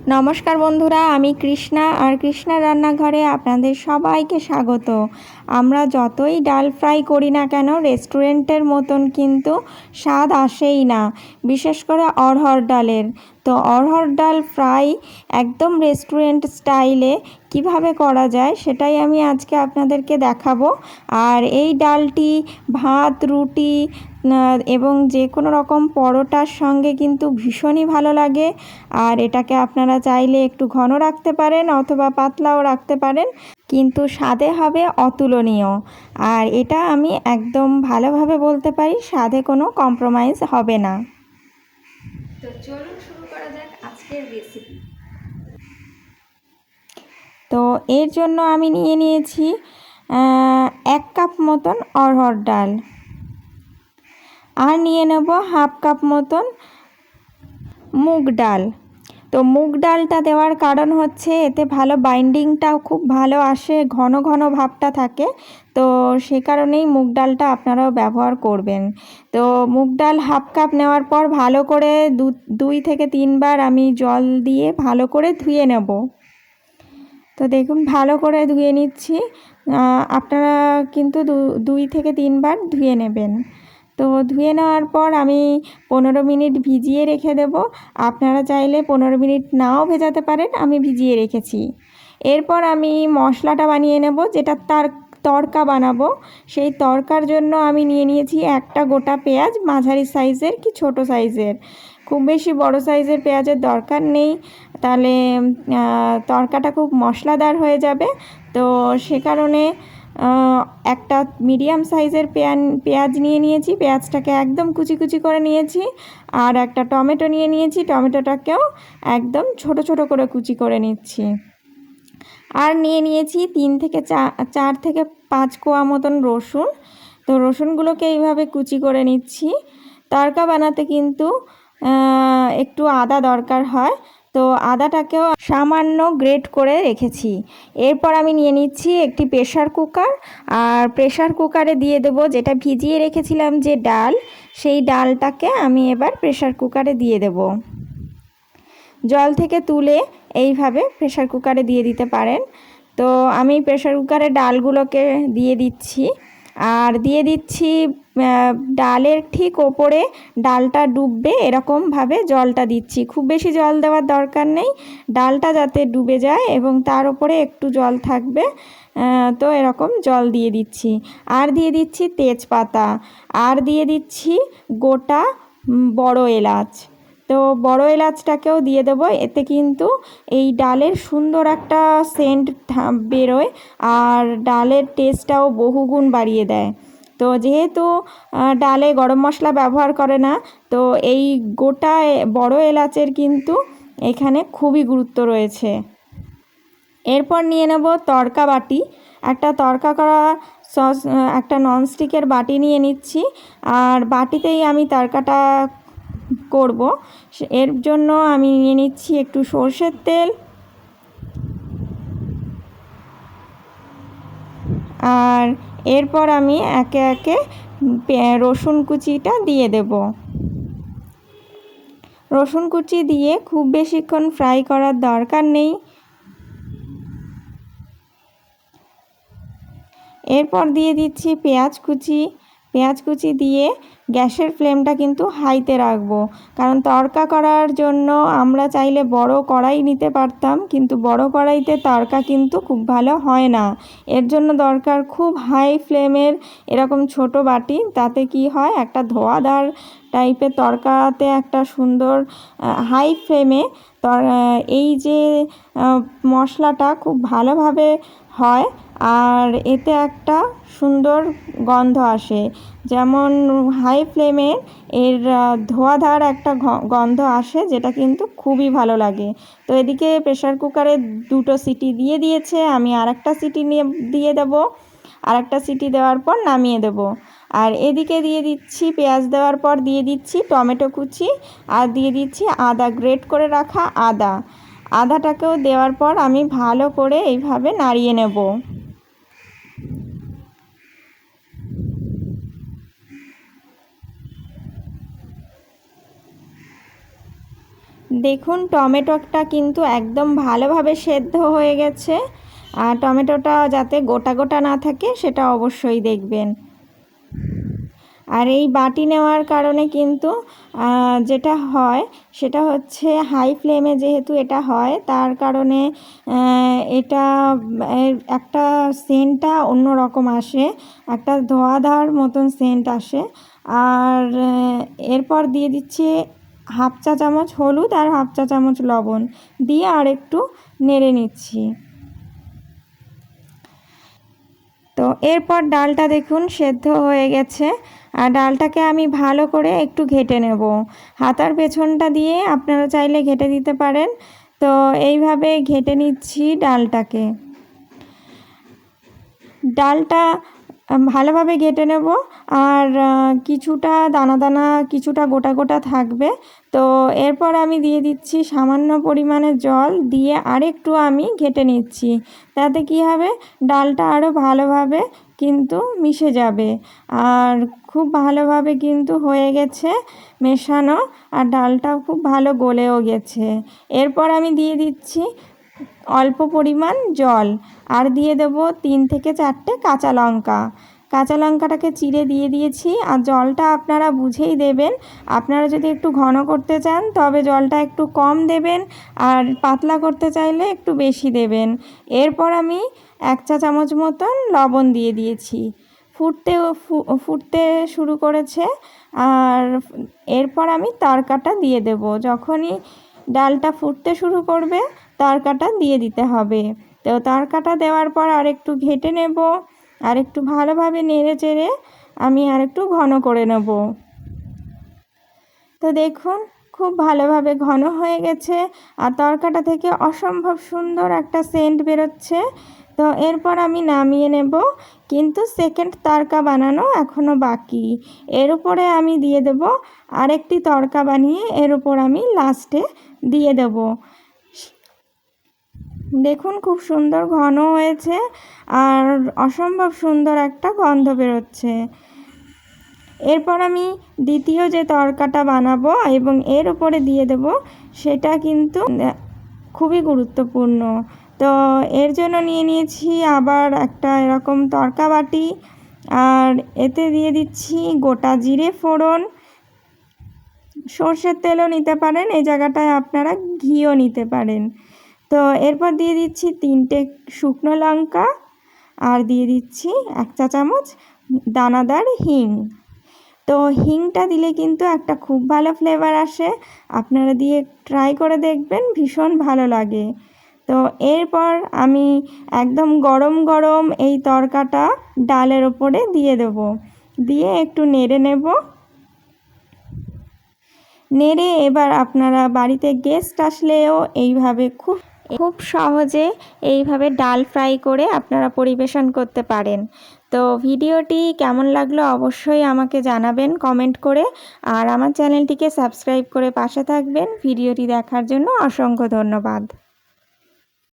নমস্কার বন্ধুরা, আমি কৃষ্ণা আর কৃষ্ণার রান্নাঘরে আপনাদের সবাইকে স্বাগত। আমরা যতই ডাল ফ্রাই করি না কেন রেস্টুরেন্টের মতন কিন্তু স্বাদ আসেই না, বিশেষ করে অরহর ডালের। তো অরহর ডাল ফ্রাই একদম রেস্টুরেন্ট স্টাইলে কিভাবে করা যায় সেটাই আমি আজকে আপনাদেরকে দেখাবো। আর এই ডালটি ভাত, রুটি এবং যে কোনো রকম পরোটার সঙ্গে কিন্তু ভীষণই ভালো লাগে। আর এটাকে আপনারা চাইলে একটু ঘন রাখতে পারেন অথবা পাতলাও রাখতে পারেন, কিন্তু স্বাদে হবে অতুলনীয়। আর এটা আমি একদম ভালোভাবে বলতে পারি, স্বাদে কোনো কম্প্রোমাইজ হবে না। তো চলুন শুরু করা যাক আজকের রেসিপি। তো এর জন্য আমি নিয়ে নিয়েছি 1 কাপ মতন অরহর ডাল, আর নিয়ে নেব হাফ কাপ মতন মুগ ডাল। তো মুগ ডালটা দেওয়ার কারণ হচ্ছে এতে ভালো বাইন্ডিংটাও খুব ভালো আসে, ঘন ঘন ভাবটা থাকে। তো সে কারণেই মুগ ডালটা আপনারাও ব্যবহার করবেন। তো মুগ ডাল হাফ কাপ নেওয়ার পর ভালো করে 2 থেকে 3 বার আমি জল দিয়ে ভালো করে ধুয়ে নেব। তো দেখুন ভালো করে ধুয়ে নিচ্ছি, আপনারা কিন্তু 2 থেকে 3 বার ধুয়ে নেবেন। তো ধুয়ে নেওয়ার পর আমি 15 মিনিট ভিজিয়ে রেখে দেব। আপনারা চাইলে 15 মিনিট নাও ভেজাতে পারেন, আমি ভিজিয়ে রেখেছি। এরপর আমি মশলাটা বানিয়ে নেব, যেটা তার তড়কা বানাবো। সেই তড়কার জন্য আমি নিয়ে নিয়েছি একটা গোটা পেঁয়াজ, মাঝারি সাইজের কি ছোট সাইজের, খুব বেশি বড় সাইজের পেঁয়াজের দরকার নেই, তাহলে তড়কাটা খুব মশলাদার হয়ে যাবে। তো সে কারণে একটা মিডিয়াম সাইজের পেঁয়াজ নিয়ে নিয়েছি, পেঁয়াজটাকে একদম কুচি কুচি করে নিয়েছি। আর একটা টমেটো নিয়ে নিয়েছি, টমেটোটাকেও একদম ছোট ছোট করে কুচি করে নিচ্ছি। আর নিয়ে নিয়েছি 3 থেকে 4 থেকে 5 কোয়া মতন রসুন। তো রসুনগুলোকে এইভাবে কুচি করে নিচ্ছি। তড়কা বানাতে কিন্তু একটু আদা দরকার হয়, তো আদাটাকেও সামান্য গ্রেট করে রেখেছি। এরপর আমি নিয়ে নিচ্ছি একটি প্রেশার কুকার, আর প্রেশার কুকারে দিয়ে দেবো যেটা ভিজিয়ে রেখেছিলাম যে ডাল, সেই ডালটাকে আমি এবার প্রেশার কুকারে দিয়ে দেব। জল থেকে তুলে এইভাবে প্রেশার কুকারে দিয়ে দিতে পারেন। তো আমি প্রেশার কুকারে ডালগুলোকে দিয়ে দিচ্ছি, আর দিয়ে দিচ্ছি ডালের ঠিক ওপরে ডালটা ডুববে এরকমভাবে জলটা দিচ্ছি। খুব বেশি জল দেওয়ার দরকার নেই, ডালটা যাতে ডুবে যায় এবং তার উপরে একটু জল থাকবে। তো এরকম জল দিয়ে দিচ্ছি, আর দিয়ে দিচ্ছি তেজপাতা, আর দিয়ে দিচ্ছি গোটা বড় এলাচ। তো বড় এলাচটাকেও দিয়ে দেবো, এতে কিন্তু এই ডালের সুন্দর একটা সেন্ট বেরোয়, আর ডালের টেস্টটাও বহুগুণ বাড়িয়ে দেয়। তো যেহেতু ডালে গরম মশলা ব্যবহার করে না, তো এই গোটা বড় এলাচের কিন্তু এখানে খুবই গুরুত্ব রয়েছে। এরপর নিয়ে নেব তড়কা বাটি, একটা তড়কা করা একটা ননস্টিকের বাটি নিয়ে নিচ্ছি, আর বাটিতেই আমি তড়কাটা করব। এর জন্য আমি নিয়ে নিচ্ছি একটু সরষের তেল, আর এরপর আমি একে একে রসুন কুচিটা দিয়ে দেব। রসুন কুচি দিয়ে খুব বেশিক্ষণ ফ্রাই করার দরকার নেই। এরপর দিয়ে দিচ্ছি পেঁয়াজ কুচি। পেঁয়াজ কুচি দিয়ে গ্যাসের ফ্লেমটা কিন্তু হাইতে রাখবো, কারণ তড়কা করার জন্য আমরা চাইলে বড় কড়াই নিতে পারতাম, কিন্তু বড় কড়াইতে তড়কা কিন্তু খুব ভালো হয় না। এর জন্য দরকার খুব হাই ফ্লেমের এরকম ছোট বাটি, তাতে কি হয় একটা ধোঁয়াদার টাইপের তড়কাতে একটা সুন্দর হাই ফ্লেমে এই যে মশলাটা খুব ভালোভাবে হয়, আর এতে একটা সুন্দর গন্ধ আসে। যেমন হাই ফ্লেমে এর ধোঁয়াধার একটা গন্ধ আসে, যেটা কিন্তু খুবই ভালো লাগে। তো এদিকে প্রেশার কুকারে 2টো সিটি দিয়ে দিয়েছে, আমি আরেকটা সিটি দিয়ে দেব, আরেকটা সিটি দেওয়ার পর নামিয়ে দেব। আর এদিকে দিয়ে দিচ্ছি পেঁয়াজ দেওয়ার পর দিয়ে দিচ্ছি টমেটো কুচি, আর দিয়ে দিচ্ছি আদা, গ্রেট করে রাখা আদাটাকেও দেওয়ার পর আমি ভালো করে এইভাবে নাড়িয়ে নেব। দেখুন টমেটোটা কিন্তু একদম ভালোভাবে সেদ্ধ হয়ে গেছে, আর টমেটোটা যাতে গোটা গোটা না থাকে সেটা অবশ্যই দেখবেন। আর এই বাটি নেওয়ার কারণে কিন্তু যেটা হয় সেটা হচ্ছে হাই ফ্লেমে যেহেতু এটা হয়, তার কারণে এটা একটা সেন্টটা অন্য রকম আসে, একটা ধোঁয়াধার মতন সেন্ট আসে। আর এরপর দিয়ে দিচ্ছি হাফ চা চামচ হলুদ আর হাফ চা চামচ লবণ দিয়ে আর একটু নেড়ে নিচ্ছি। তো এরপর ডালটা দেখুন সেদ্ধ হয়ে গেছে, আর ডালটাকে আমি ভালো করে একটু ঘেটে নেব। হাতার পেছনটা দিয়ে আপনারা চাইলে ঘেটে দিতে পারেন। তো এইভাবে ঘেটে নিচ্ছি ডালটাকে। ডালটা ভালোভাবে ঘেটে নেব, আর কিছুটা দানা দানা কিছুটা গোটা গোটা থাকবে। তো এরপর আমি দিয়ে দিচ্ছি সামান্য পরিমাণে জল দিয়ে আরেকটু আমি ঘেটে নিচ্ছি। তাতে কী হবে, ডালটা আরও ভালোভাবে কিন্তু মিশে যাবে। আর খুব ভালোভাবে কিন্তু হয়ে গেছে মেশানো, আর ডালটাও খুব ভালো গলেও গেছে। এরপর আমি দিয়ে দিচ্ছি অল্প পরিমাণ জল, আর দিয়ে দেব 3 থেকে 4টে কাঁচা লঙ্কা। কাঁচা লঙ্কাটাকে চিড়ে দিয়ে দিয়েছি, আর জলটা আপনারা বুঝেই দেবেন। আপনারা যদি একটু ঘন করতে চান তবে জলটা একটু কম দেবেন, আর পাতলা করতে চাইলে একটু বেশি দেবেন। এরপর আমি 1 চা চামচ মতন লবণ দিয়ে দিয়েছি। ফুটতে শুরু করেছে, আর এরপর আমি তড়কাটা দিয়ে দেব। যখনই ডালটা ফুটতে শুরু করবে তড়কাটা দিয়ে দিতে হবে। তো তড়কাটা দেওয়ার পর আর একটু ঘেটে নেব, আর একটু ভালোভাবে নেড়ে চেড়ে আমি আর একটু ঘন করে নেব। তো দেখুন খুব ভালোভাবে ঘন হয়ে গেছে, আর তড়কাটা থেকে অসম্ভব সুন্দর একটা সেন্ট বেরোচ্ছে। তো এরপর আমি নামিয়ে নেব, কিন্তু সেকেন্ড তড়কা বানানো এখনও বাকি। এর উপরে আমি দিয়ে দেব আরেকটি তড়কা বানিয়ে, এর উপর আমি লাস্টে দিয়ে দেব। দেখুন খুব সুন্দর ঘন হয়েছে, আর অসম্ভব সুন্দর একটা গন্ধ বেরোচ্ছে। এরপর আমি দ্বিতীয় যে তড়কাটা বানাবো এবং এর উপরে দিয়ে দেব, সেটা কিন্তু খুবই গুরুত্বপূর্ণ। তো এর জন্য নিয়ে নিয়েছি আবার একটা এরকম তড়কা বাটি, আর এতে দিয়ে দিচ্ছি গোটা জিরে ফোড়ন। সর্ষের তেলও নিতে পারেন, এই জায়গাটায় আপনারা ঘিও নিতে পারেন। তো এরপর দিয়ে দিচ্ছি 3টে শুকনো লঙ্কা, আর দিয়ে দিচ্ছি 1 চা চামচ দানাদার হিং। তো হিংটা দিলে কিন্তু একটা খুব ভালো ফ্লেভার আসে, আপনারা দিয়ে ট্রাই করে দেখবেন, ভীষণ ভালো লাগে। তো এরপর আমি একদম গরম গরম এই তড়কাটা ডালের ওপরে দিয়ে দেব, দিয়ে একটু নেড়ে নেব। নেড়ে এবার আপনারা বাড়িতে গেস্ট আসলেও এইভাবে খুব সহজে এইভাবে ডাল ফ্রাই করে আপনারা পরিবেশন করতে পারেন। তো ভিডিওটি কেমন লাগলো অবশ্যই আমাকে জানাবেন কমেন্ট করে, আর আমার চ্যানেলটিকে সাবস্ক্রাইব করে পাশে থাকবেন। ভিডিওটি দেখার জন্য অসংখ্য ধন্যবাদ।